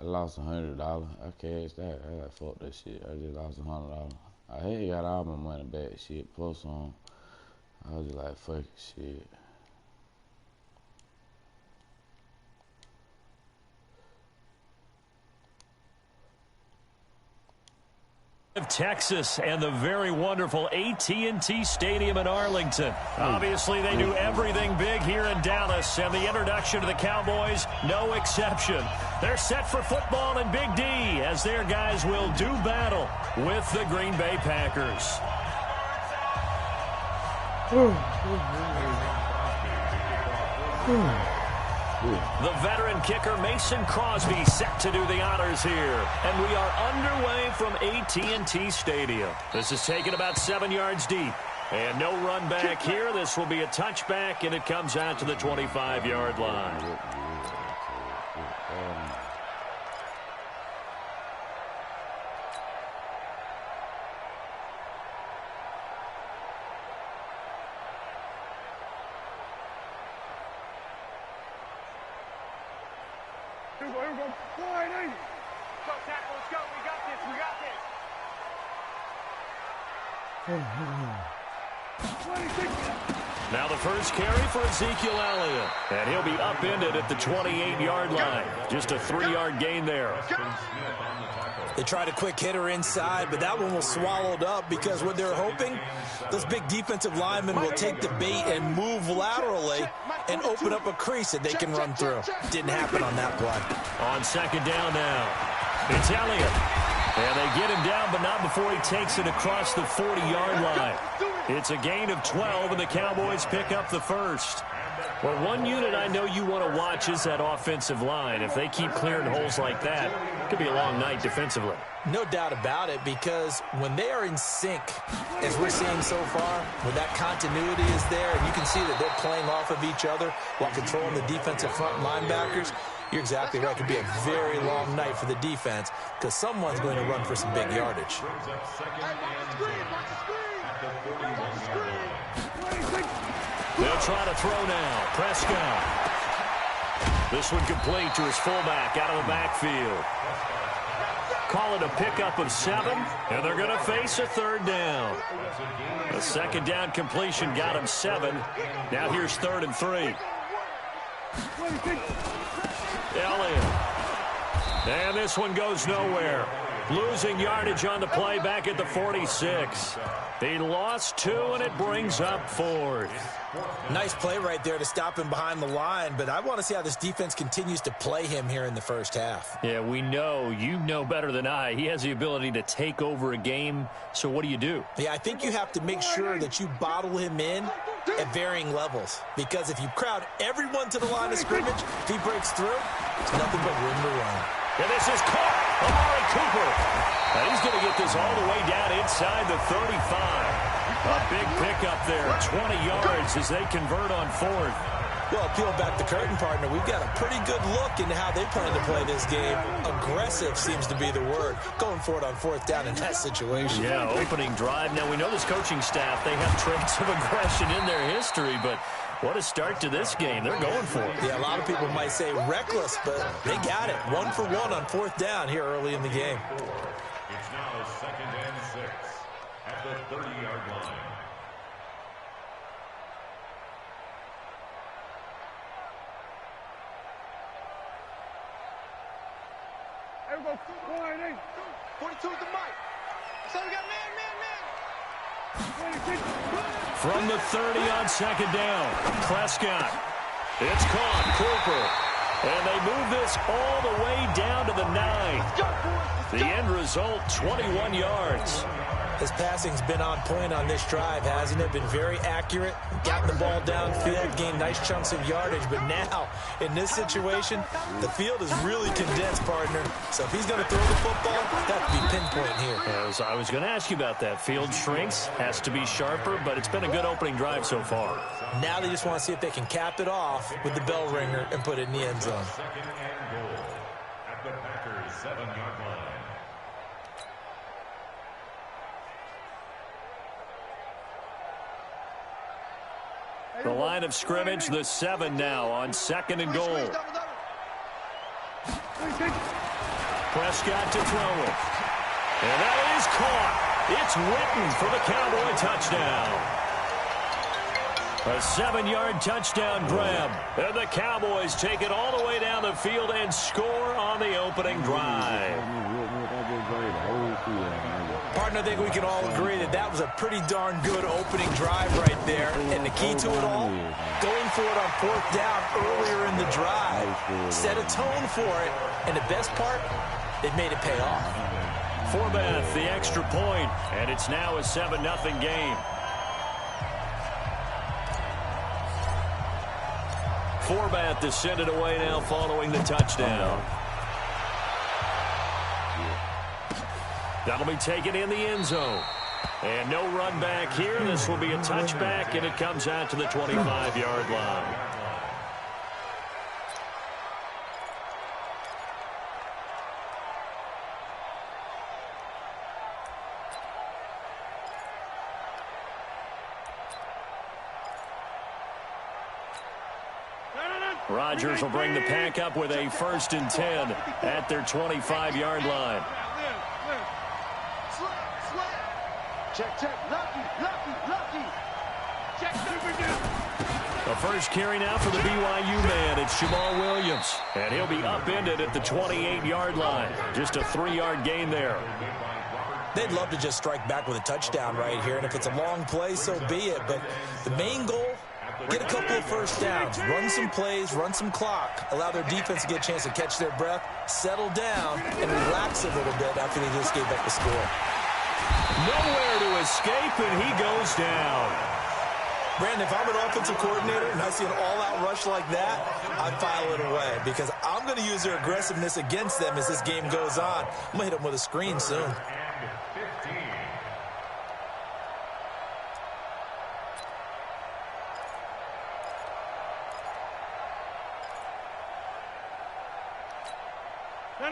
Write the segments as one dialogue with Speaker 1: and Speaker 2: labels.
Speaker 1: I lost $100. I cashed that. I like, fuck that shit. I just lost $100. I had got all my money back. Shit, plus on. I was just like, fuck it, shit.
Speaker 2: Of Texas and the very wonderful AT&T Stadium in Arlington. Obviously, they do everything big here in Dallas, and the introduction to the Cowboys, no exception. They're set for football in Big D as their guys will do battle with the Green Bay Packers. The veteran kicker Mason Crosby set to do the honors here. And we are underway from AT&T Stadium. This is taken about 7 yards deep. And no run back here. This will be a touchback, and it comes out to the 25-yard line. Now the first carry for Ezekiel Elliott, and he'll be upended at the 28-yard line. Just a 3-yard gain there.
Speaker 3: They tried a quick hitter inside, but that one was swallowed up because what they're hoping, those big defensive linemen will take the bait and move laterally and open up a crease that they can run through. Didn't happen on that play.
Speaker 2: On second down now, it's Elliott. And they get him down, but not before he takes it across the 40-yard line. It's a gain of 12, and the Cowboys pick up the first. Well, one unit I know you want to watch is that offensive line. If they keep clearing holes like that, it could be a long night defensively.
Speaker 3: No doubt about it, because when they are in sync, as we're seeing so far, when that continuity is there, and you can see that they're playing off of each other while controlling the defensive front linebackers, you're exactly right. It could be a very long night for the defense because someone's going to run for some big yardage.
Speaker 2: They'll try to throw now. Prescott. This one complete to his fullback out of the backfield. Call it a pickup of 7, and they're going to face a third down. A second down completion got him 7. Now here's 3rd and 3. Elliott. And this one goes nowhere. Losing yardage on the play back at the 46. They lost 2, and it brings up 4th.
Speaker 3: Nice play right there to stop him behind the line, but I want to see how this defense continues to play him here in the first half.
Speaker 2: Yeah, we know. You know better than I. He has the ability to take over a game, so what do?
Speaker 3: Yeah, I think you have to make sure that you bottle him in at varying levels, because if you crowd everyone to the line of scrimmage, if he breaks through, it's nothing but room to run.
Speaker 2: And this is caught. Amari Cooper. And he's going to get this all the way down inside the 35. A big pickup there, 20 yards as they convert on 4th.
Speaker 3: Well, peel back the curtain, partner. We've got a pretty good look into how they plan to play this game. Aggressive seems to be the word. Going for it on 4th down in that situation.
Speaker 2: Yeah, opening drive. Now, we know this coaching staff, they have traits of aggression in their history, but what a start to this game. They're going for it.
Speaker 3: Yeah, a lot of people might say reckless, but they got it. 1 for 1 on 4th down here early in the game.
Speaker 4: It's now 2nd and 6 at the 30-yard line.
Speaker 5: Everybody, 42 is the mic. So we got man.
Speaker 2: From the 30 on 2nd down, Prescott. It's caught, Cooper. And they move this all the way down to the 9. The end result, 21 yards.
Speaker 3: His passing's been on point on this drive, hasn't it? Been very accurate, gotten the ball downfield, gained nice chunks of yardage. But now, in this situation, the field is really condensed, partner. So if he's going to throw the football, that could be pinpoint here.
Speaker 2: I was going to ask you about that. Field shrinks, has to be sharper, but it's been a good opening drive so far.
Speaker 3: Now they just want to see if they can cap it off with the bell ringer and put it in the end zone.
Speaker 4: Second and goal at the Packers' 7-yard line.
Speaker 2: The line of scrimmage, the 7 now on 2nd and goal. Prescott to throw it. And that is caught. It's Witten for the Cowboy touchdown. A 7-yard touchdown grab. And the Cowboys take it all the way down the field and score on the opening drive.
Speaker 3: Partner, I think we can all agree that that was a pretty darn good opening drive right there. And the key to it all, going for it on 4th down earlier in the drive. Set a tone for it. And the best part, it made it pay off.
Speaker 2: Forbath, the extra point, and it's now a 7-0 game. Forbath to send it away now following the touchdown. That'll be taken in the end zone. And no run back here. This will be a touchback, and it comes out to the 25-yard line. Rodgers will bring the pack up with a 1st and 10 at their 25-yard line.
Speaker 5: Check. Lucky. Check.
Speaker 2: The first carry now for the BYU man. It's Jamal Williams. And he'll be upended at the 28-yard line. Just a 3-yard gain there.
Speaker 3: They'd love to just strike back with a touchdown right here. And if it's a long play, so be it. But the main goal, get a couple of first downs, run some plays, run some clock, allow their defense to get a chance to catch their breath, settle down, and relax a little bit after they just gave up the score.
Speaker 2: Nowhere to escape, and he goes down.
Speaker 3: Brandon, if I'm an offensive coordinator and I see an all-out rush like that, I file it away because I'm going to use their aggressiveness against them as this game goes on. I'm going to hit them with a screen soon.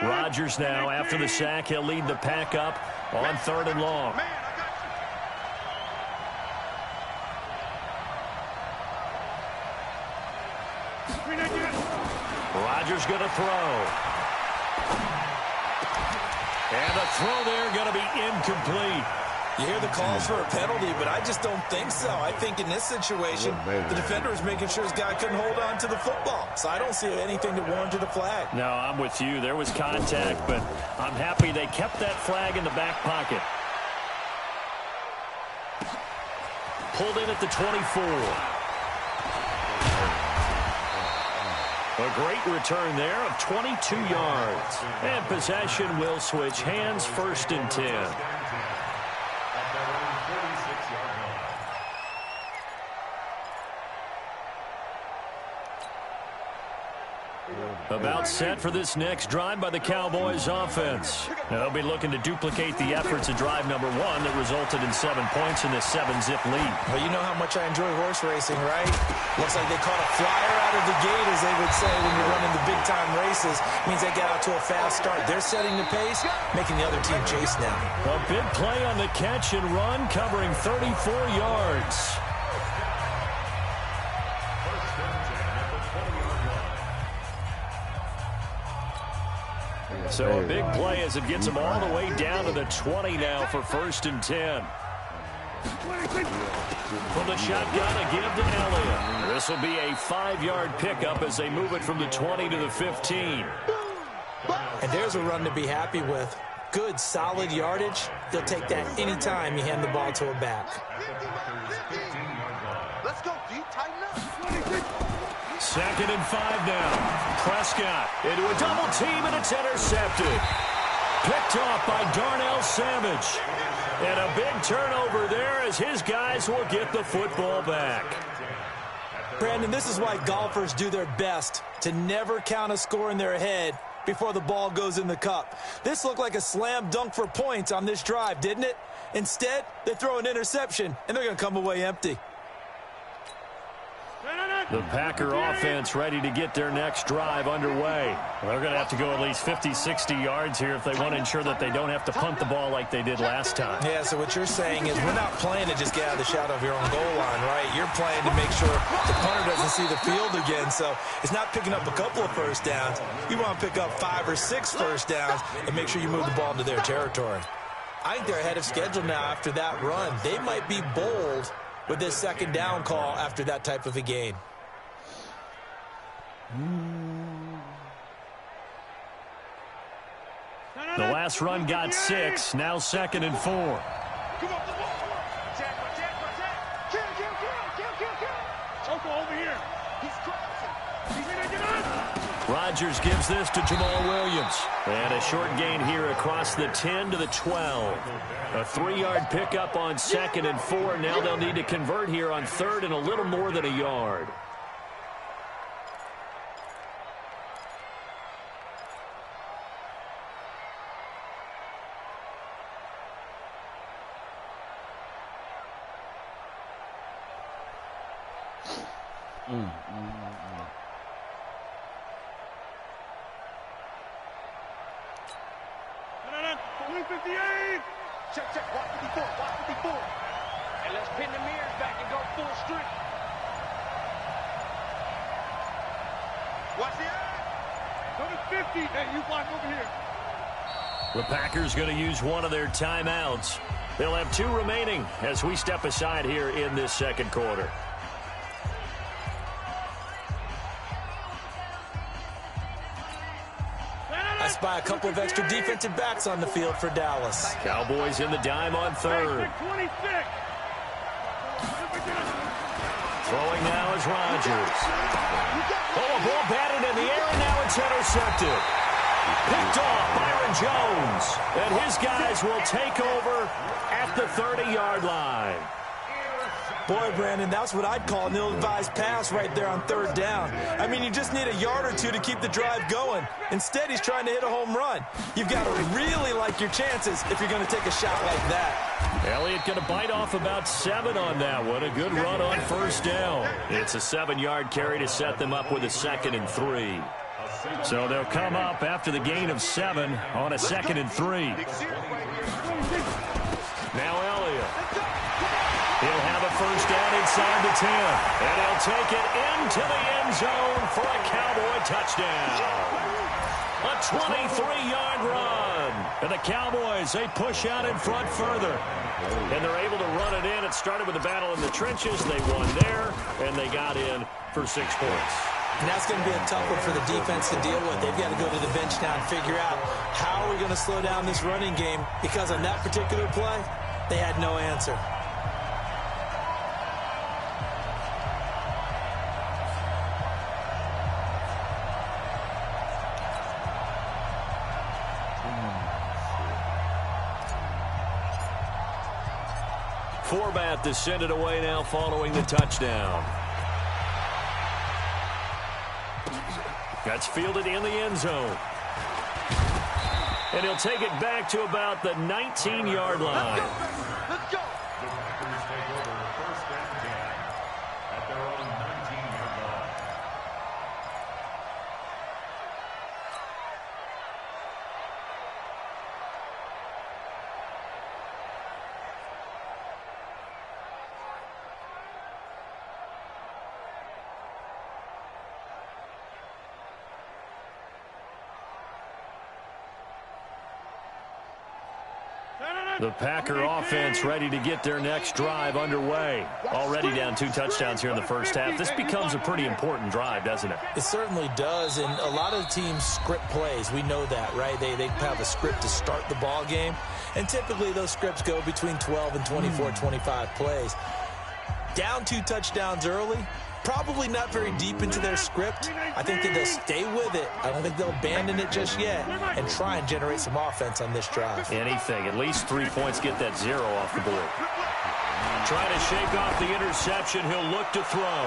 Speaker 2: Rodgers now, after the sack, he'll lead the pack up on 3rd and long. Rodgers going to throw. And the throw there going to be incomplete.
Speaker 3: You hear the calls for a penalty, but I just don't think so. I think in this situation, the defender is making sure his guy couldn't hold on to the football. So I don't see anything that warranted a flag.
Speaker 2: No, I'm with you. There was contact, but I'm happy they kept that flag in the back pocket. Pulled in at the 24. A great return there of 22 yards. And possession will switch hands, 1st and 10. About set for this next drive by the Cowboys offense. Now they'll be looking to duplicate the efforts of drive number 1 that resulted in 7 points in this 7-zip lead.
Speaker 3: Well, you know how much I enjoy horse racing, right? Looks like they caught a flyer out of the gate, as they would say when you're running the big-time races. Means they get out to a fast start. They're setting the pace, making the other team chase now.
Speaker 2: A big play on the catch and run, covering 34 yards. So a big play as it gets them all the way down to the 20 now for 1st and 10. From the shotgun, a give to Elliott. This will be a 5-yard pickup as they move it from the 20 to the 15.
Speaker 3: And there's a run to be happy with. Good, solid yardage. They'll take that anytime you hand the ball to a back.
Speaker 5: Let's go, D. Tighten up.
Speaker 2: 2nd and 5 now. Prescott into a double team, and it's intercepted. Picked off by Darnell Savage. And a big turnover there as his guys will get the football back.
Speaker 3: Brandon, this is why golfers do their best to never count a score in their head before the ball goes in the cup. This looked like a slam dunk for points on this drive, didn't it? Instead, they throw an interception, and they're going to come away empty.
Speaker 2: The Packer offense ready to get their next drive underway. They're going to have to go at least 50, 60 yards here if they want to ensure that they don't have to punt the ball like they did last time.
Speaker 3: Yeah, so what you're saying is we're not playing to just get out of the shadow of your own goal line, right? You're playing to make sure the punter doesn't see the field again. So it's not picking up a couple of first downs. You want to pick up 5 or 6 first downs and make sure you move the ball into their territory. I think they're ahead of schedule now after that run. They might be bold with this second down call after that type of a gain.
Speaker 2: The last run got 6, now 2nd and 4.
Speaker 5: Come on, attack. Kill. Choco over here. He's crossing. He's gonna get up.
Speaker 2: Rodgers gives this to Jamal Williams. And a short gain here across the 10 to the 12. A 3-yard pickup on 2nd and 4. Now they'll need to convert here on 3rd and a little more than a yard.
Speaker 5: Check. Watch 54. And let's pin the mirrors back and go full strength. Watch the eye. Go to 50. Hey, you block over here.
Speaker 2: The Packers going to use one of their timeouts. They'll have 2 remaining as we step aside here in this second quarter.
Speaker 3: I spy a couple of extra defensive backs on the field for Dallas.
Speaker 2: Cowboys in the dime on 3rd. Throwing now is Rodgers. Oh, a ball batted in the air, and now it's intercepted. Picked off Byron Jones. And his guys will take over at the 30-yard line.
Speaker 3: Boy, Brandon, that's what I'd call an ill-advised pass right there on 3rd down. I mean, you just need a yard or 2 to keep the drive going. Instead, he's trying to hit a home run. You've got to really like your chances if you're going to take a shot like that.
Speaker 2: Elliott going to bite off about 7 on that one. A good run on 1st down. It's a 7-yard carry to set them up with a 2nd and 3. So they'll come up after the gain of 7 on a 2nd and 3. Now Elliott. He'll have a first down inside the 10. And he'll take it into the end zone for a Cowboy touchdown. A 23-yard run. And the Cowboys, they push out in front further. And they're able to run it in. It started with a battle in the trenches. They won there, and they got in for 6 points.
Speaker 3: And that's going to be a tough one for the defense to deal with. They've got to go to the bench now and figure out how are we going to slow down this running game, because on that particular play, they had no answer.
Speaker 2: Forbat to send it away now following the touchdown. That's fielded in the end zone. And he'll take it back to about the 19-yard line.
Speaker 5: Let's go.
Speaker 4: The Packers take over 1st and 10 at their own 19-yard line.
Speaker 2: The Packer offense ready to get their next drive underway. Already down 2 touchdowns here in the first half. This becomes a pretty important drive, doesn't it?
Speaker 3: It certainly does, and a lot of teams script plays. We know that, right? They have a script to start the ball game, and typically those scripts go between 12 and 24, 25 plays. Down 2 touchdowns early, probably not very deep into their script. I think that they'll stay with it. I don't think they'll abandon it just yet and try and generate some offense on this drive.
Speaker 2: Anything. At least 3 points, get that 0 off the board. Trying to shake off the interception. He'll look to throw.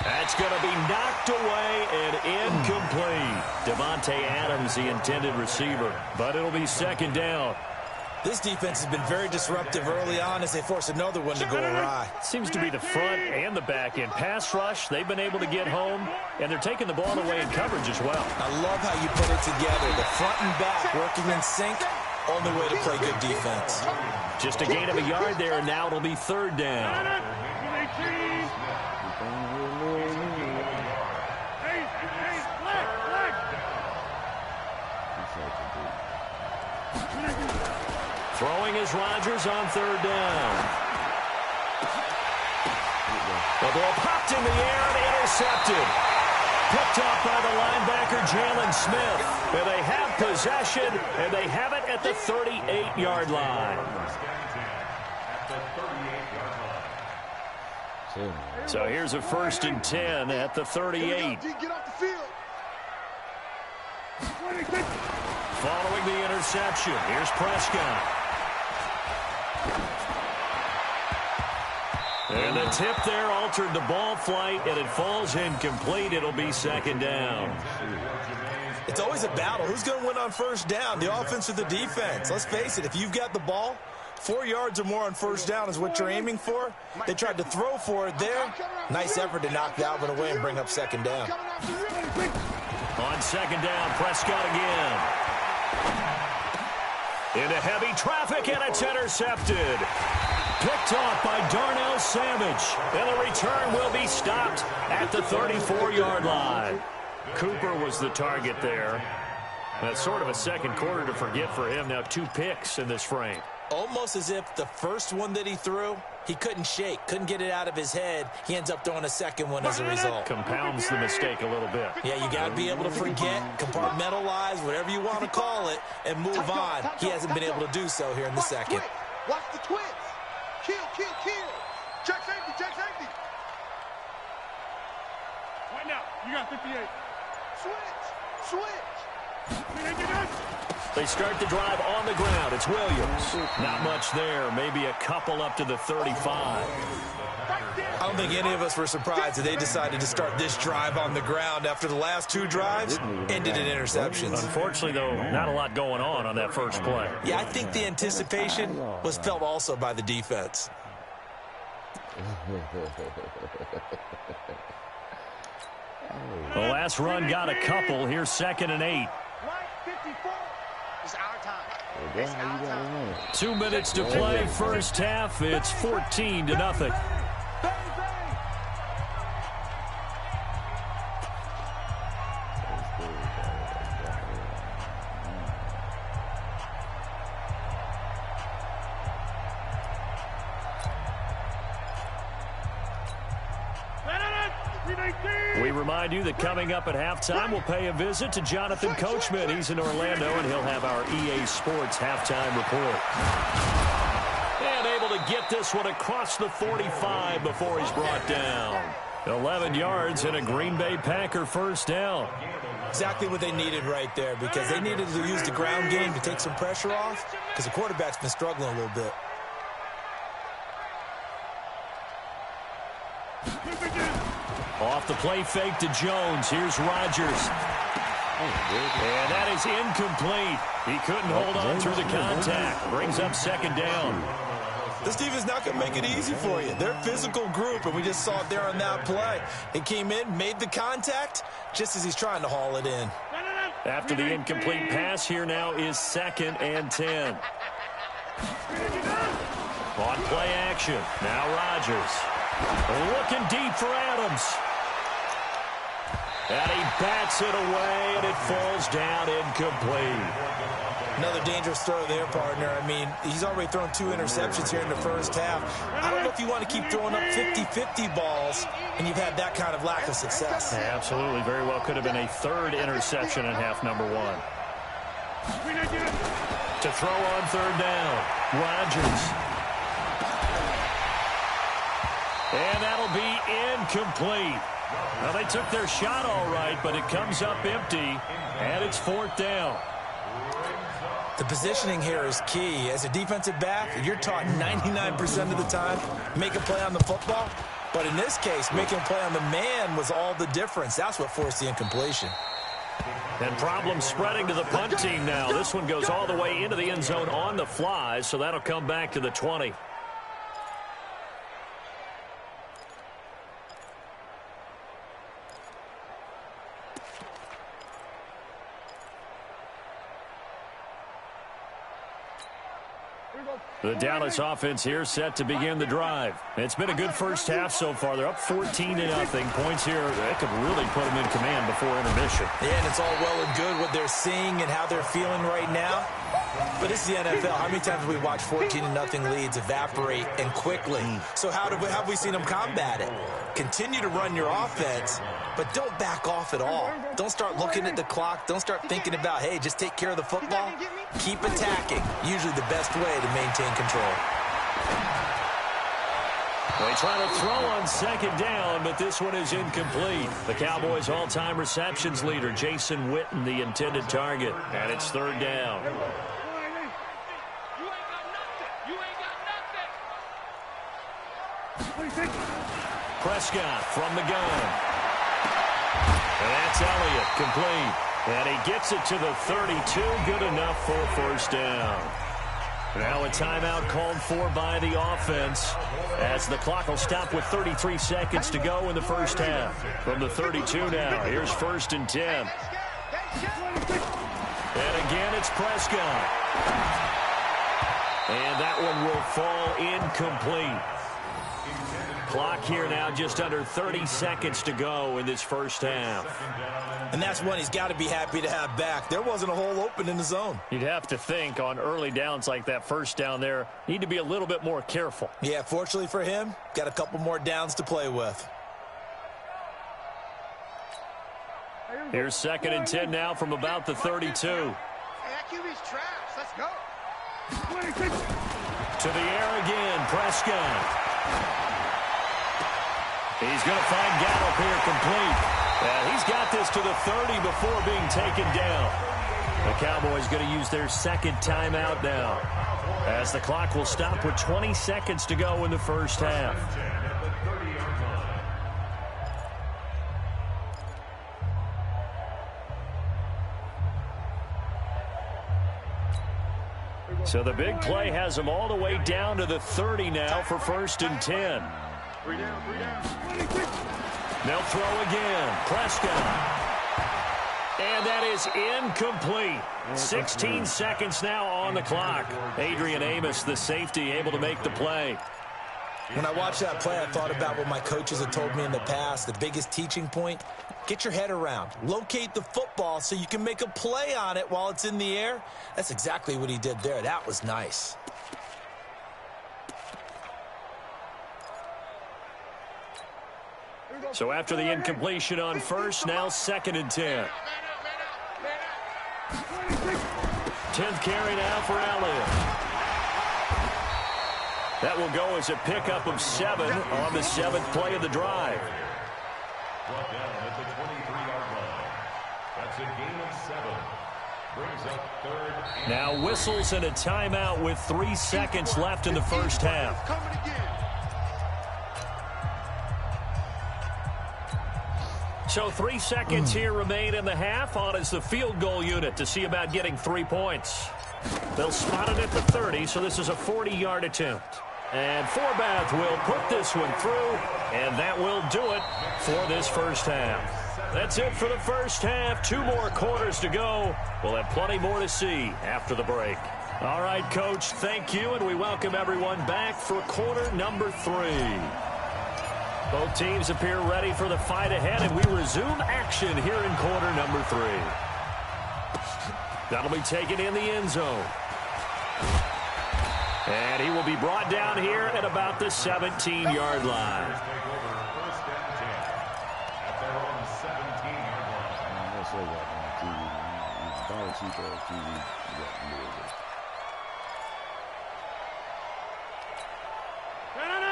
Speaker 2: That's going to be knocked away and incomplete. Devontae Adams, the intended receiver. But it'll be 2nd down.
Speaker 3: This defense has been very disruptive early on as they force another one to go awry.
Speaker 2: Seems to be the front and the back end. Pass rush, they've been able to get home, and they're taking the ball away in coverage as well.
Speaker 3: I love how you put it together. The front and back working in sync, only way to play good defense.
Speaker 2: Just a gain of a yard there, and now it'll be third down. Throwing is Rodgers on third down. The ball popped in the air and intercepted. Picked off by the linebacker, Jalen Smith. And they have possession, and they have it at the 38-yard line. So here's a 1st and 10 at the 38.
Speaker 5: Get off the field.
Speaker 2: Following the interception, here's Prescott. And the tip there altered the ball flight, and it falls incomplete. It'll be 2nd down.
Speaker 3: It's always a battle. Who's going to win on 1st down, the offense or the defense? Let's face it, if you've got the ball, 4 yards or more on 1st down is what you're aiming for. They tried to throw for it there. Nice effort to knock Dalvin away and bring up 2nd down.
Speaker 2: On 2nd down, Prescott again. Into heavy traffic, and it's intercepted. Picked off by Darnell Savage. And the return will be stopped at the 34-yard line. Cooper was the target there. That's sort of a second quarter to forget for him. Now 2 picks in this frame.
Speaker 3: Almost as if the first one that he threw, he couldn't shake, couldn't get it out of his head. He ends up throwing a second one as a result.
Speaker 2: Compounds the mistake a little bit.
Speaker 3: Yeah, you got to be able to forget, compartmentalize, whatever you want to call it, and move on. He hasn't been able to do so here in the second.
Speaker 5: Watch the twist. Kill. Check safety. Right now, you got 58. Switch.
Speaker 2: They start the drive on the ground. It's Williams. Not much there. Maybe a couple up to the 35.
Speaker 3: I don't think any of us were surprised that they decided to start this drive on the ground after the last 2 drives ended in interceptions.
Speaker 2: Unfortunately, though, not a lot going on that first play.
Speaker 3: Yeah, I think the anticipation was felt also by the defense.
Speaker 2: The last run got a couple. Here's 2nd and 8. 2 minutes to play. First half. It's 14-0. We remind you that coming up at halftime, we'll pay a visit to Jonathan Coachman. He's in Orlando, and he'll have our EA Sports halftime report. And able to get this one across the 45 before he's brought down. 11 yards and a Green Bay Packer 1st down.
Speaker 3: Exactly what they needed right there, because they needed to use the ground game to take some pressure off, because the quarterback's been struggling a little bit.
Speaker 2: Off the play fake to Jones. Here's Rodgers. And that is incomplete. He couldn't hold on through the contact. Brings up 2nd down.
Speaker 3: This defense is not going to make it easy for you. They're a physical group, and we just saw it there on that play. He came in, made the contact, just as he's trying to haul it in.
Speaker 2: After the incomplete pass, here now is 2nd and 10. On play action. Now Rodgers. Looking deep for Adams. And he bats it away, and it falls down incomplete.
Speaker 3: Another dangerous throw there, partner. I mean, he's already thrown 2 interceptions here in the first half. I don't know if you want to keep throwing up 50-50 balls, and you've had that kind of lack of success.
Speaker 2: Yeah, absolutely. Very well could have been a 3rd interception in half number 1. To throw on 3rd down, Rodgers. And that'll be incomplete. Now, they took their shot all right, but it comes up empty, and it's 4th down.
Speaker 3: The positioning here is key. As a defensive back, you're taught 99% of the time, make a play on the football. But in this case, making a play on the man was all the difference. That's what forced the incompletion.
Speaker 2: And problems spreading to the punt team now. This one goes all the way into the end zone on the fly, so that'll come back to the 20. The Dallas offense here set to begin the drive. It's been a good first half so far. They're up 14-0. Points here, that could really put them in command before intermission.
Speaker 3: Yeah, and it's all well and good what they're seeing and how they're feeling right now. But this is the NFL. How many times have we watched 14-0 leads evaporate and quickly? So how have we seen them combat it? Continue to run your offense, but don't back off at all. Don't start looking at the clock. Don't start thinking about, hey, just take care of the football. Keep attacking. Usually the best way to maintain control.
Speaker 2: They try to throw on second down, but this one is incomplete. The Cowboys' all-time receptions leader, Jason Witten, the intended target. And it's third down. Prescott from the gun. And that's Elliott, complete. And he gets it to the 32, good enough for a first down. Now a timeout called for by the offense as the clock will stop with 33 seconds to go in the first half. From the 32 now, here's 1st and 10. And again, it's Prescott. And that one will fall incomplete. Clock here now just under 30 seconds to go in this first half.
Speaker 3: And that's one he's got to be happy to have back. There wasn't a hole open in the zone.
Speaker 2: You'd have to think on early downs like that first down there, need to be a little bit more careful.
Speaker 3: Yeah, fortunately for him, got a couple more downs to play with.
Speaker 2: Here's 2nd and 10 now from about the 32.
Speaker 5: Hey, that QB's trash. Let's go.
Speaker 2: To the air again, Prescott. He's going to find Gallup here complete. And he's got this to the 30 before being taken down. The Cowboys going to use their second timeout now, as the clock will stop with 20 seconds to go in the first half. So the big play has them all the way down to the 30 now for 1st and 10. They'll throw again. Prescott. And that is incomplete. 16 seconds now on the clock. Adrian Amos, the safety, able to make the play.
Speaker 3: When I watched that play, I thought about what my coaches have told me in the past. The biggest teaching point, get your head around. Locate the football so you can make a play on it while it's in the air. That's exactly what he did there. That was nice.
Speaker 2: So after the incompletion on first, now 2nd and 10. 10th carry now for Elliott. That will go as a pickup of 7 on the 7th play of the drive.
Speaker 4: Brought down at the 23-yard line. That's a gain of 7. Brings up 3rd and
Speaker 2: Now whistles and a timeout with 3 seconds left in the first half.
Speaker 5: Coming again.
Speaker 2: So 3 seconds here remain in the half. On is the field goal unit to see about getting 3 points. They'll spot it at the 30, so this is a 40-yard attempt. And Forbath will put this one through, and that will do it for this first half. That's it for the first half. 2 more quarters to go. We'll have plenty more to see after the break. All right, Coach, thank you, and we welcome everyone back for quarter number 3. Both teams appear ready for the fight ahead, and we resume action here in quarter number 3. That'll be taken in the end zone. And he will be brought down here at about the 17-yard line.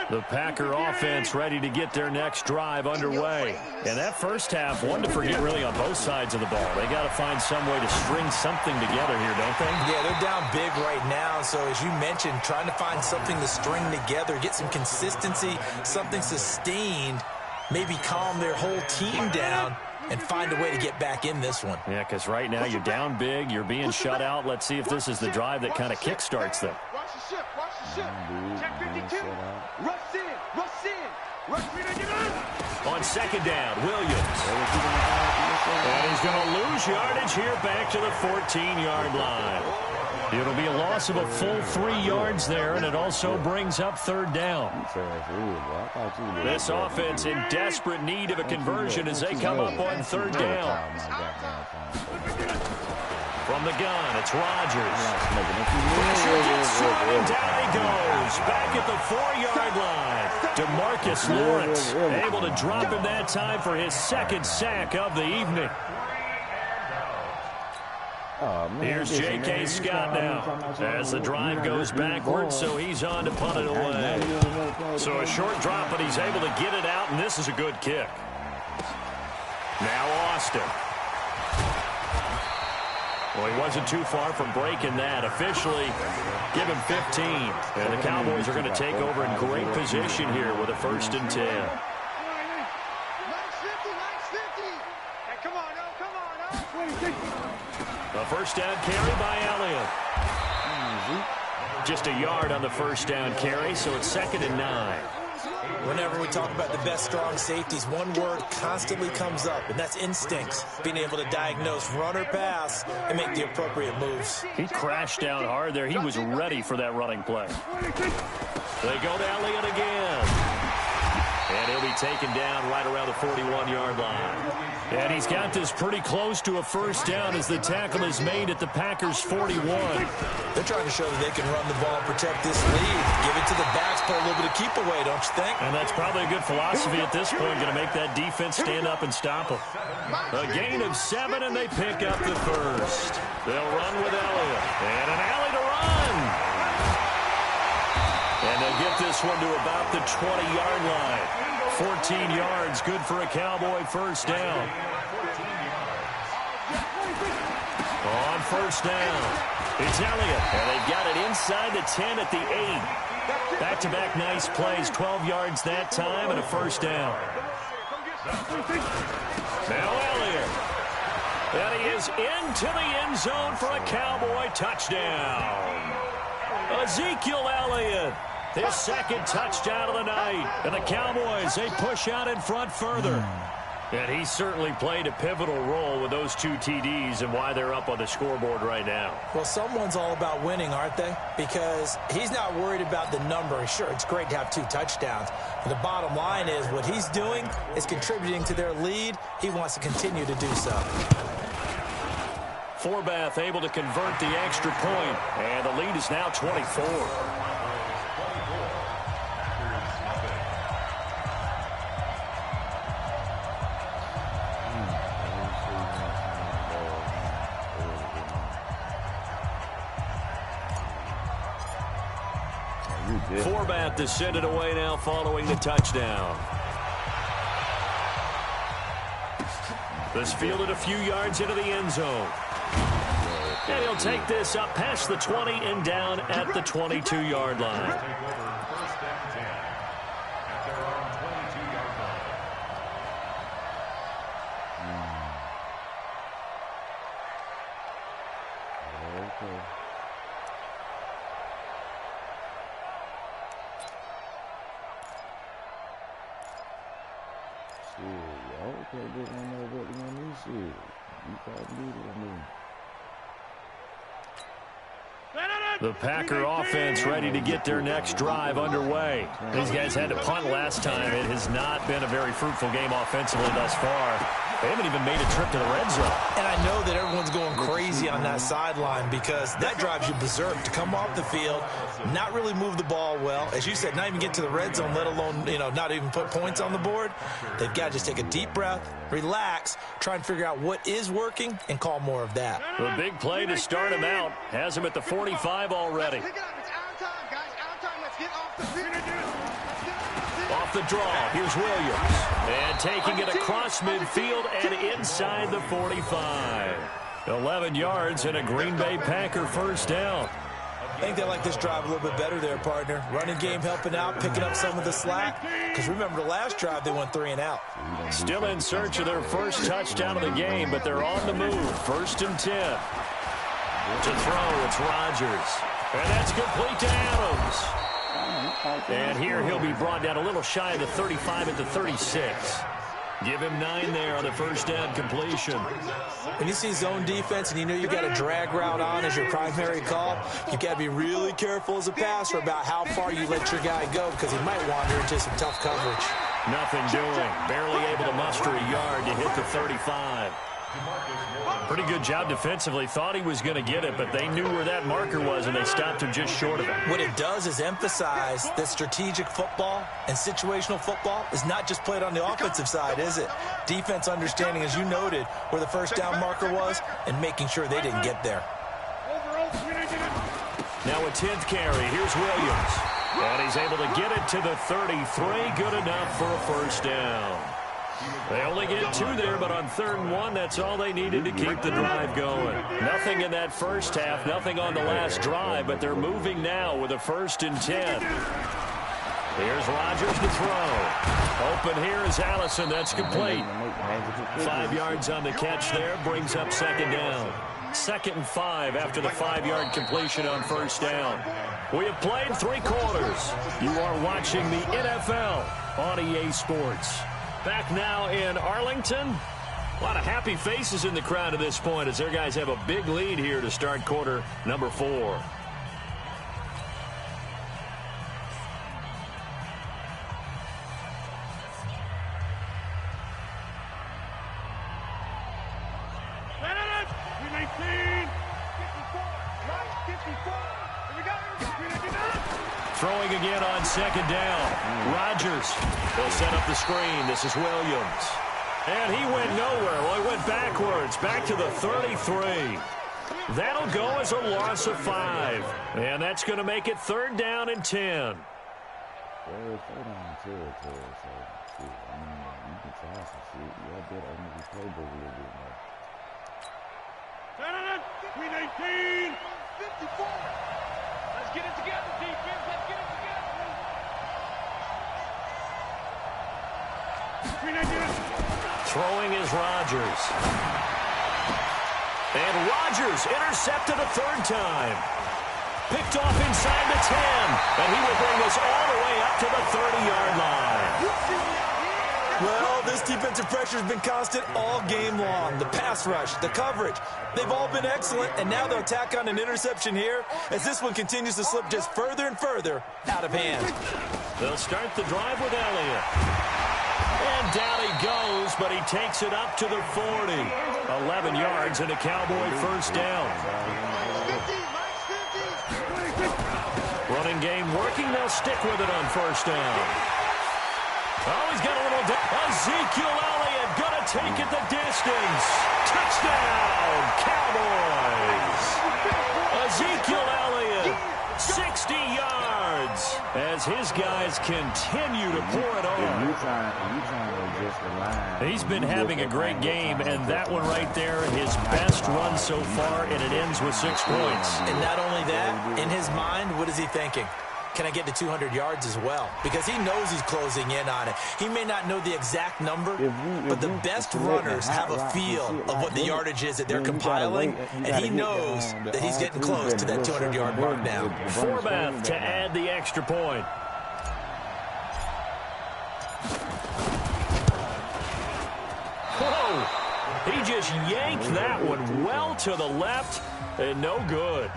Speaker 2: The Packer offense ready to get their next drive underway. And that first half, one to forget really on both sides of the ball. They got to find some way to string something together here, don't they?
Speaker 3: Yeah, they're down big right now. So as you mentioned, trying to find something to string together, get some consistency, something sustained, maybe calm their whole team down. and find a way to get back in this one.
Speaker 2: Yeah, because right now you're down big. You're being shut out. Let's see if this is the drive that kind of kickstarts them.
Speaker 5: Watch the ship. Watch the ship. Check 52. Rush in. Rush in. Rush in.
Speaker 2: On second down, Williams. And he's going to lose yardage here back to the 14-yard line. It'll be a loss of a full 3 yards there, and it also brings up third down. This offense in desperate need of a conversion as they come up on third down. From the gun, it's Rodgers. Pressure gets on, and down he goes. Back at the 4-yard line. DeMarcus Lawrence able to drop him that time for his second sack of the evening. Here's J.K. Scott now as the drive goes backwards, so he's on to punt it away. So a short drop, but he's able to get it out, and this is a good kick. Now Austin. Well, he wasn't too far from breaking that. Officially, give him 15. And the Cowboys are going to take over in great position here with a 1st and 10.
Speaker 5: Nice 50. Hey, come on, no, come on, no.
Speaker 2: A first down carry by Elliott. Just a yard on the first down carry, so it's 2nd and 9.
Speaker 3: Whenever we talk about the best strong safeties, one word constantly comes up, and that's instincts. Being able to diagnose run or pass and make the appropriate moves.
Speaker 2: He crashed down hard there. He was ready for that running play. They go to Elliott again. And he'll be taken down right around the 41-yard line. And he's got this pretty close to a first down as the tackle is made at the Packers' 41.
Speaker 3: They're trying to show that they can run the ball and protect this lead. Give it to the backs, put a little bit of keep away, don't you think?
Speaker 2: And that's probably a good philosophy at this point, going to make that defense stand up and stop them. A gain of 7, and they pick up the first. They'll run with Elliott. And an alley to run. And they'll get this one to about the 20-yard line. 14 yards, good for a Cowboy first down. On first down, it's Elliott, and they've got it inside the 10 at the 8. Back-to-back nice plays, 12 yards that time, and a first down. Now Elliott, and he is into the end zone for a Cowboy touchdown. Ezekiel Elliott. His second touchdown of the night. And the Cowboys, they push out in front further. And he certainly played a pivotal role with those 2 TDs and why they're up on the scoreboard right now.
Speaker 3: Well, someone's all about winning, aren't they? Because he's not worried about the number. Sure, it's great to have 2 touchdowns. But the bottom line is what he's doing is contributing to their lead. He wants to continue to do so.
Speaker 2: Forbath able to convert the extra point. And the lead is now 24. Forbath to send it away now following the touchdown. This fielded a few yards into the end zone. And he'll take this up past the 20 and down at the 22-yard line. The Packer offense ready to get their next drive underway. These guys had to punt last time. It has not been a very fruitful game offensively thus far. They haven't even made a trip to the red zone.
Speaker 3: And I know that everyone's going crazy on that sideline because that drives you berserk to come off the field, not really move the ball well. As you said, not even get to the red zone, let alone, not even put points on the board. They've got to just take a deep breath, relax, try and figure out what is working, and call more of that.
Speaker 2: The big play to start him out has him at the 45 already.
Speaker 5: Pick it up. It's our time, guys. Our time. Let's get off the field.
Speaker 2: Off the draw, here's Williams. And taking it across midfield and inside the 45. 11 yards and a Green Bay Packer first down.
Speaker 3: I think they like this drive a little bit better there, partner. Running game helping out, picking up some of the slack. Because remember, the last drive, they went 3 and out.
Speaker 2: Still in search of their first touchdown of the game, but they're on the move. 1st and 10. To throw, it's Rodgers. And that's complete to Adams. And here he'll be brought down a little shy of the 35 at the 36. Give him 9 there on the first down completion.
Speaker 3: When you see zone defense and you know you got a drag route on as your primary call, you got to be really careful as a passer about how far you let your guy go because he might wander into some tough coverage.
Speaker 2: Nothing doing. Barely able to muster a yard to hit the 35. Pretty good job defensively. Thought he was going to get it, but they knew where that marker was, and they stopped him just short of it.
Speaker 3: What it does is emphasize that strategic football and situational football is not just played on the offensive side, is it? Defense understanding, as you noted, where the first down marker was and making sure they didn't get there.
Speaker 2: Now a 10th carry. Here's Williams. And he's able to get it to the 33. Good enough for a first down. They only get 2 there, but on 3rd and 1, that's all they needed to keep the drive going. Nothing in that first half, nothing on the last drive, but they're moving now with a 1st and 10. Here's Rodgers to throw. Open here is Allison. That's complete. 5 yards on the catch there, brings up 2nd down. 2nd and 5 after the 5-yard completion on 1st down. We have played 3 quarters. You are watching the NFL on EA Sports. Back now in Arlington. A lot of happy faces in the crowd at this point as their guys have a big lead here to start quarter number 4. Throwing again on 2nd down. Rodgers will set up the screen. This is Williams. And he went nowhere. Well, he went backwards. Back to the 33. That'll go as a loss of 5. And that's going to make it 3rd down and 10.
Speaker 5: Between 18, 54. Let's get it together, defense. Let's get it together.
Speaker 2: Throwing is Rodgers. And Rodgers intercepted a 3rd time. Picked off inside the 10. And he will bring us all the way up to the 30-yard line.
Speaker 3: Well, this defensive pressure has been constant all game long. The pass rush, the coverage, they've all been excellent, and now they'll tack on an interception here as this one continues to slip just further and further out of hand.
Speaker 2: They'll start the drive with Elliott. And down he goes, but he takes it up to the 40. 11 yards and a Cowboy first down. Running game working, they'll stick with it on 1st down. Oh, he's got a little... Ezekiel Elliott going to take it the distance. Touchdown, Cowboys. Ezekiel Elliott, 60 yards, as his guys continue to pour it on. He's been having a great game, and that one right there, his best run so far, and it ends with 6 points.
Speaker 3: And not only that, in his mind, what is he thinking? Can I get to 200 yards as well? Because he knows he's closing in on it. He may not know the exact number, but the best runners have a feel of what the yardage is that they're compiling, and he knows that he's getting close to that 200-yard mark now.
Speaker 2: Forbath to add the extra point. Whoa! He just yanked that one well to the left, and no good.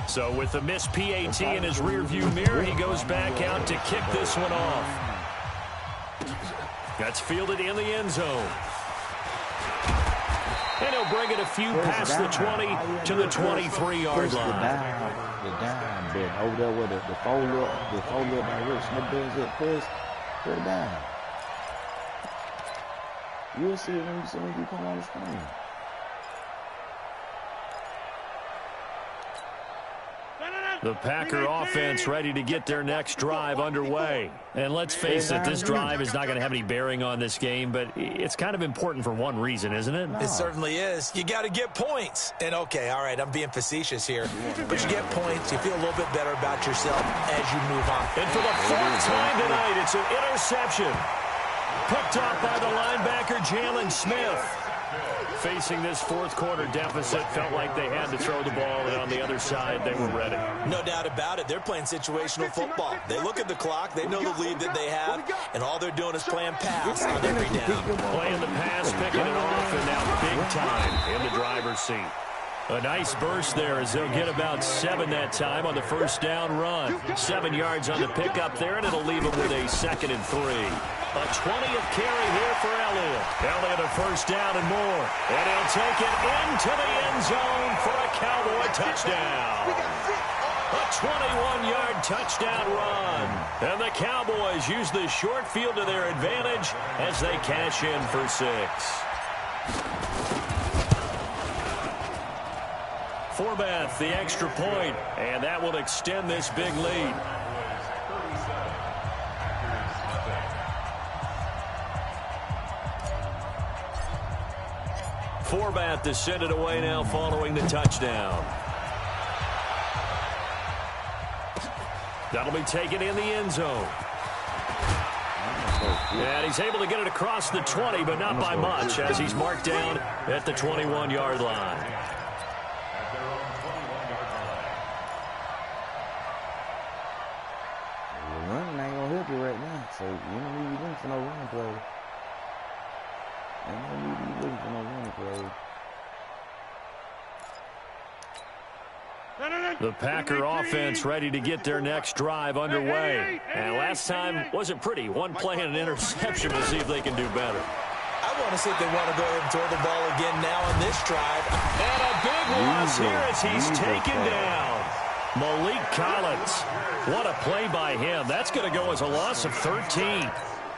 Speaker 2: So with the missed PAT in his rearview mirror, he goes back out to kick this one off. That's fielded in the end zone. And he'll bring it a few past the 20 to the 23-yard line.
Speaker 1: The dime bit over there with the fold-up by Rich Smith does it first. Put it down. You'll see it when you come on the screen.
Speaker 2: The Packer offense ready to get their next drive underway. And let's face it, this drive is not going to have any bearing on this game, but it's kind of important for one reason, isn't it?
Speaker 3: It certainly is. You got to get points. And, okay, all right, I'm being facetious here. But you get points, you feel a little bit better about yourself as you move on.
Speaker 2: And for the fourth time tonight, it's an interception. Picked up by the linebacker, Jalen Smith. Facing this fourth quarter deficit, felt like they had to throw the ball, and on the other side, they were ready.
Speaker 3: No doubt about it. They're playing situational football. They look at the clock, they know the lead that they have, and all they're doing is playing pass on every down.
Speaker 2: Playing the pass, picking it off, and now big time in the driver's seat. A nice burst there as they'll get about 7 that time on the first down run. 7 yards on the pickup there, and it'll leave them with a 2nd and 3. A 20th carry here for Elliott. Elliott a first down and more. And he'll take it into the end zone for a Cowboy touchdown. A 21-yard touchdown run. And the Cowboys use the short field to their advantage as they cash in for 6. Forbath, the extra point, and that will extend this big lead. Forbath to send it away now following the touchdown. That'll be taken in the end zone. And he's able to get it across the 20, but not by much, as he's marked down at the 21-yard line.
Speaker 1: Running ain't gonna help you right now, so you don't need to be looking for no running play. You don't need to be looking for no running play.
Speaker 2: The Packer offense ready to get their next drive underway. And last time wasn't pretty. One play and an interception to see if they can do better.
Speaker 3: I want to see if they want to go ahead and throw the ball again now on this drive.
Speaker 2: And a big loss here as he's taken down. Malik Collins. What a play by him. That's going to go as a loss of 13.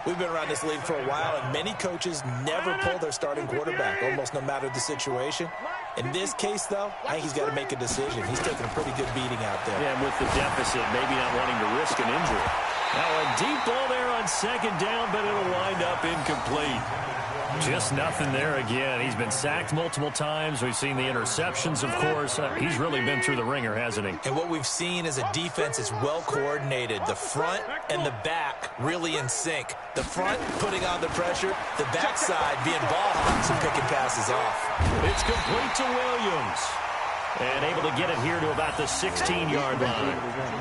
Speaker 3: We've been around this league for a while, and many coaches never pull their starting quarterback, almost no matter the situation. In this case, though, I think he's got to make a decision. He's taking a pretty good beating out there.
Speaker 2: Yeah, and with the deficit, maybe not wanting to risk an injury. Now a deep ball there on 2nd down, but it'll wind up incomplete. Just nothing there again. He's been sacked multiple times. We've seen the interceptions, of course. He's really been through the ringer, hasn't he?
Speaker 3: And what we've seen is a defense that's well coordinated. The front and the back really in sync. The front putting on the pressure, the backside being ball hawks and picking passes off.
Speaker 2: It's complete to Williams. And able to get it here to about the 16-yard line.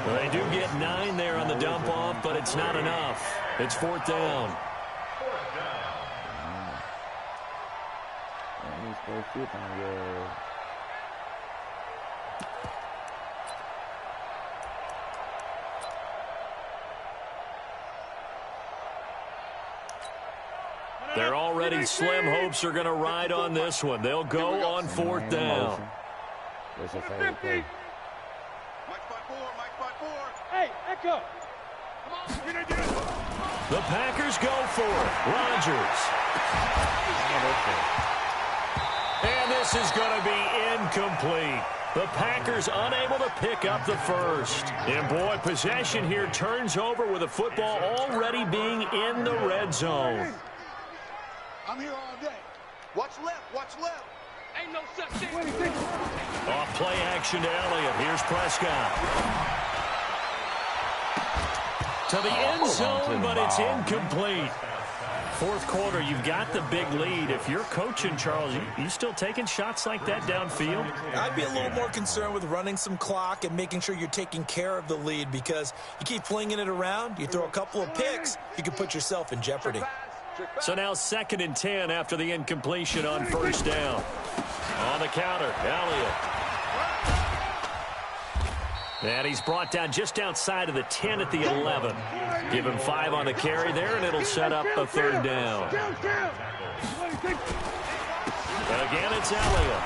Speaker 2: Well, they do get 9 there on the dump off, but it's not enough. It's 4th down. They're already slim hopes are going to ride on this one. They'll go on 4th down.
Speaker 1: That's your favorite play.
Speaker 5: Hey, Echo.
Speaker 2: The Packers go for it. Rodgers. And this is going to be incomplete. The Packers unable to pick up the first. And boy, possession here turns over with the football already being in the red zone.
Speaker 5: I'm here all day. Watch left, watch left. Ain't no such thing.
Speaker 2: Off play action to Elliott. Here's Prescott. To the end zone, but it's incomplete. 4th quarter, you've got the big lead. If you're coaching, Charles, you still taking shots like that downfield?
Speaker 3: I'd be a little more concerned with running some clock and making sure you're taking care of the lead, because you keep flinging it around, you throw a couple of picks, you can put yourself in jeopardy.
Speaker 2: So now 2nd and 10 after the incompletion on 1st down. On the counter, Elliott. And he's brought down just outside of the 10 at the 11. Give him 5 on the carry there, and it'll set up a 3rd down. Again, it's Elliott.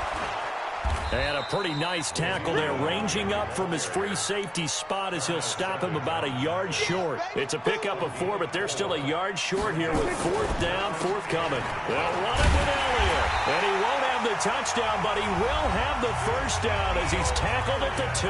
Speaker 2: And a pretty nice tackle there, ranging up from his free safety spot as he'll stop him about a yard short. It's a pickup of 4, but they're still a yard short here with 4th down, forthcoming. They'll run it with Elliott. And he won't have the touchdown, but he will have the 1st down as he's tackled at the 2.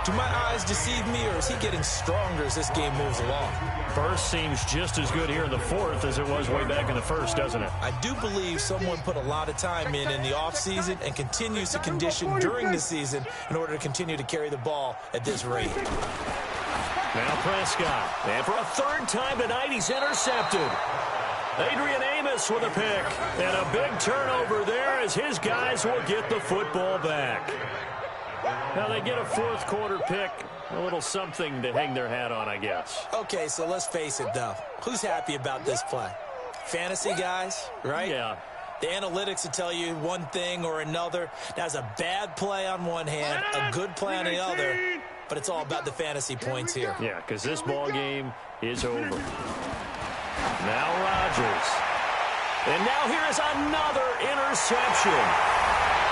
Speaker 3: Do my eyes deceive me, or is he getting stronger as this game moves along?
Speaker 2: First seems just as good here in the fourth as it was way back in the first, doesn't it?
Speaker 3: I do believe someone put a lot of time in the offseason and continues to condition during the season in order to continue to carry the ball at this rate.
Speaker 2: Now Prescott. And for a third time tonight, he's intercepted. Adrian Amos with a pick. And a big turnover there as his guys will get the football back. Now they get a fourth quarter pick. A little something to hang their hat on, I guess.
Speaker 3: Okay, so let's face it, though. Who's happy about this play? Fantasy guys, right?
Speaker 2: Yeah.
Speaker 3: The analytics will tell you one thing or another. That's a bad play on one hand, a good play on the other. But it's all about the fantasy points here.
Speaker 2: Yeah, because this ball game is over. Now Rodgers. And now here is another interception.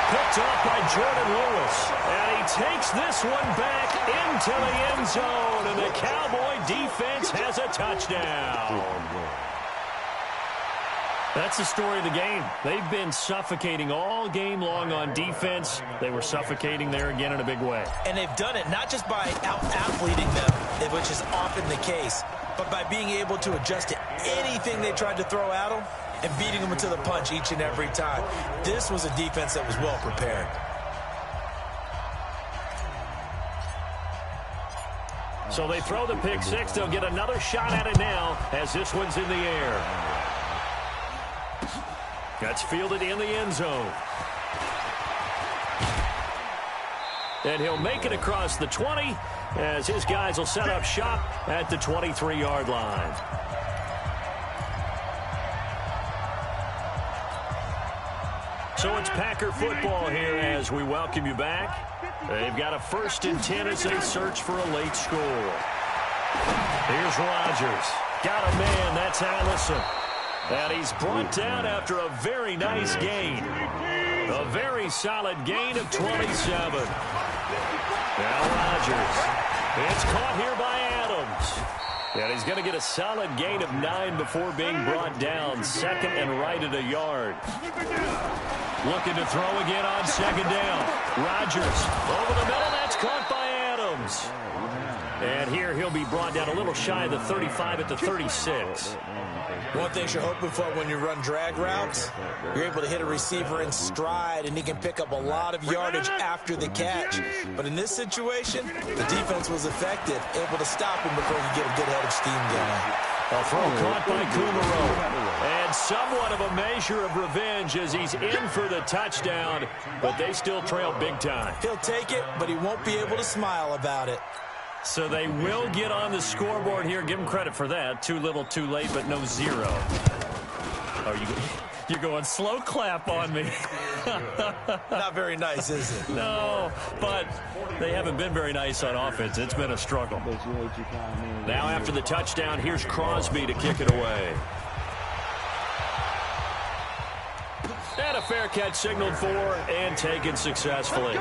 Speaker 2: Picked off by Jordan Lewis. And he takes this one back into the end zone. And the Cowboy defense has a touchdown. That's the story of the game. They've been suffocating all game long on defense. They were suffocating there again in a big way.
Speaker 3: And they've done it not just by out-athleting them, which is often the case, but by being able to adjust to anything they tried to throw at them and beating them to the punch each and every time. This was a defense that was well prepared.
Speaker 2: So they throw the pick six. They'll get another shot at it now as this one's in the air. That's fielded in the end zone. And he'll make it across the 20 as his guys will set up shop at the 23-yard line. So it's Packer football here as we welcome you back. They've got a 1st and 10 as they search for a late score. Here's Rodgers. Got a man. That's Allison. And he's brought down after a very nice gain. A very solid gain of 27. Now Rodgers. It's caught here by Adams. And he's going to get a solid gain of 9 before being brought down. 2nd and right at a yard. Looking to throw again on 2nd down. Rodgers over the middle. That's caught by Adams. And here he'll be brought down a little shy of the 35 at the 36.
Speaker 3: One thing you're hoping for when you run drag routes, you're able to hit a receiver in stride, and he can pick up a lot of yardage after the catch. But in this situation, the defense was effective, able to stop him before he get a good head of steam going.
Speaker 2: A throw caught by Kumaro. And somewhat of a measure of revenge as he's in for the touchdown, but they still trail big time.
Speaker 3: He'll take it, but he won't be able to smile about it.
Speaker 2: So they will get on the scoreboard here. Give them credit for that. Too little, too late, but no zero. Oh, you're going slow clap on me.
Speaker 3: Not very nice, is it?
Speaker 2: No, but they haven't been very nice on offense. It's been a struggle. Now after the touchdown, here's Crosby to kick it away. And a fair catch signaled for and taken successfully.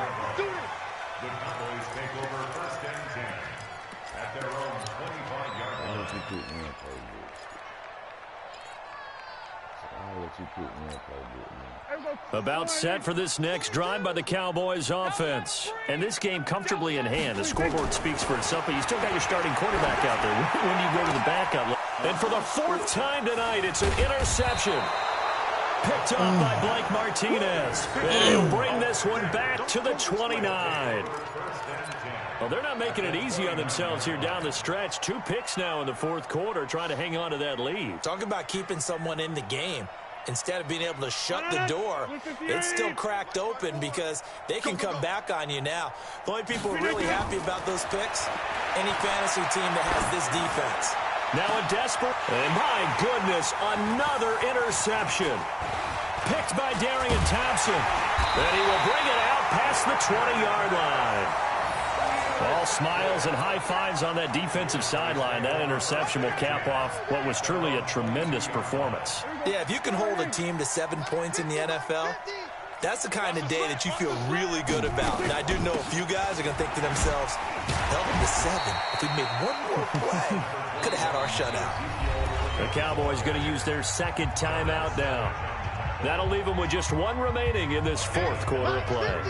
Speaker 2: About set for this next drive by the Cowboys offense. And this game comfortably in hand. The scoreboard speaks for itself, but you still got your starting quarterback out there. When do you go to the backup? And for the 4th time tonight, it's an interception. Picked up by Blake Martinez. And he'll bring this one back to the 29. Well, they're not making it easy on themselves here down the stretch. 2 picks now in the 4th quarter, trying to hang on to that lead.
Speaker 3: Talk about keeping someone in the game. Instead of being able to shut the door, it's still cracked open because they can come back on you now. The only people who are really happy about those picks, any fantasy team that has this defense.
Speaker 2: Now a desperate, and my goodness, another interception. Picked by Darian Thompson. And he will bring it out past the 20-yard line. All smiles and high fives on that defensive sideline. That interception will cap off what was truly a tremendous performance.
Speaker 3: Yeah, if you can hold a team to 7 points in the NFL, that's the kind of day that you feel really good about. And I do know a few guys are going to think to themselves, held them to 7. If we made one more play, could have had our shutout.
Speaker 2: The Cowboys going to use their 2nd timeout now. That'll leave them with just 1 remaining in this 4th quarter of play.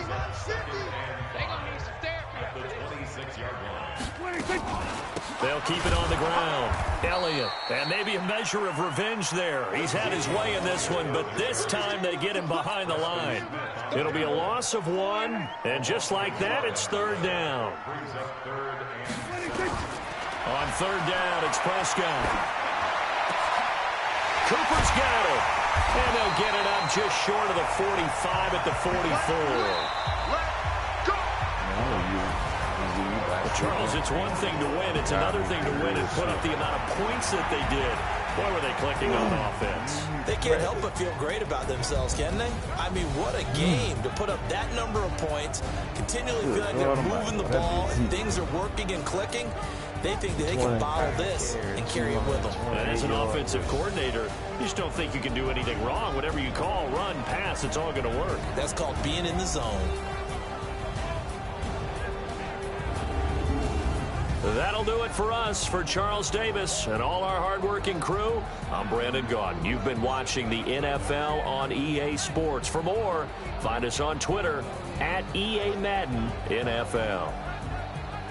Speaker 2: They'll keep it on the ground. Elliott, and maybe a measure of revenge there. He's had his way in this one, but this time they get him behind the line. It'll be a loss of 1, and just like that, it's 3rd down. On 3rd down, it's Prescott. Cooper's got it. And they'll get it up just short of the 45 at the 44. Charles, it's one thing to win. It's another thing to win and put up the amount of points that they did. Boy, were they clicking on offense.
Speaker 3: They can't help but feel great about themselves, can they? I mean, what a game to put up that number of points, continually feeling they're moving the ball, and things are working and clicking. They think that they can bottle this and carry it with them.
Speaker 2: And as an offensive coordinator, you just don't think you can do anything wrong. Whatever you call, run, pass, it's all going to work.
Speaker 3: That's called being in the zone.
Speaker 2: That'll do it for us. For Charles Davis and all our hardworking crew, I'm Brandon Gaudin. You've been watching the NFL on EA Sports. For more, find us on Twitter at EA Madden NFL.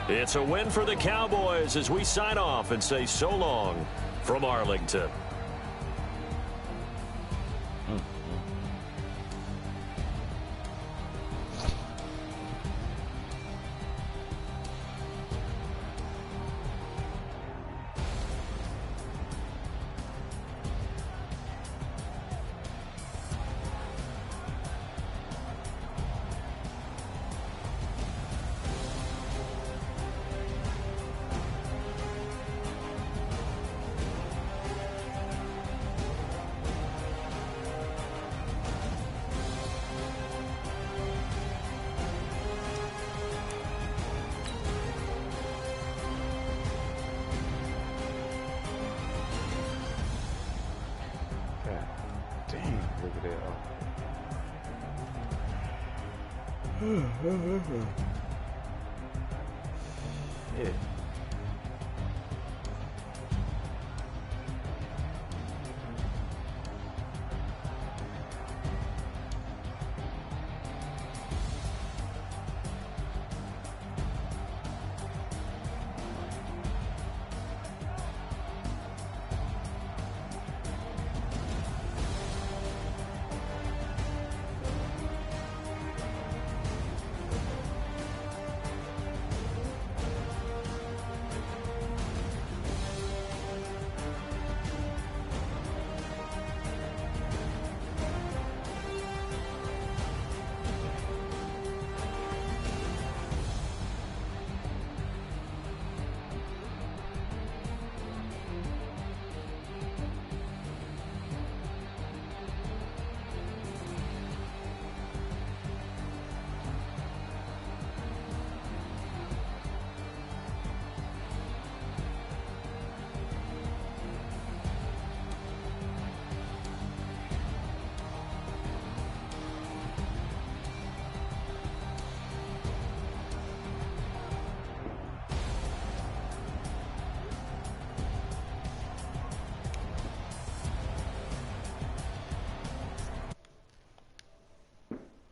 Speaker 2: It's a win for the Cowboys as we sign off and say so long from Arlington.
Speaker 1: Yeah.